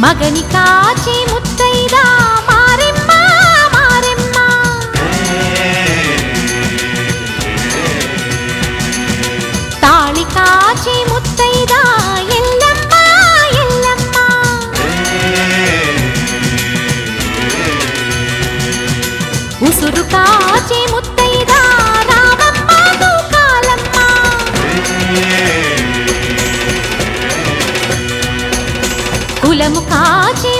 మగని కాచి ముత్తైదా మారెమ్మ మారెమ్మ తాళి కాచి ముత్తైదా ఎల్లమ్మ ఎల్లమ్మ ఉసురు కాచి ముత్తైదా రామమ్మ తూకాలమ్మ కులము కాచి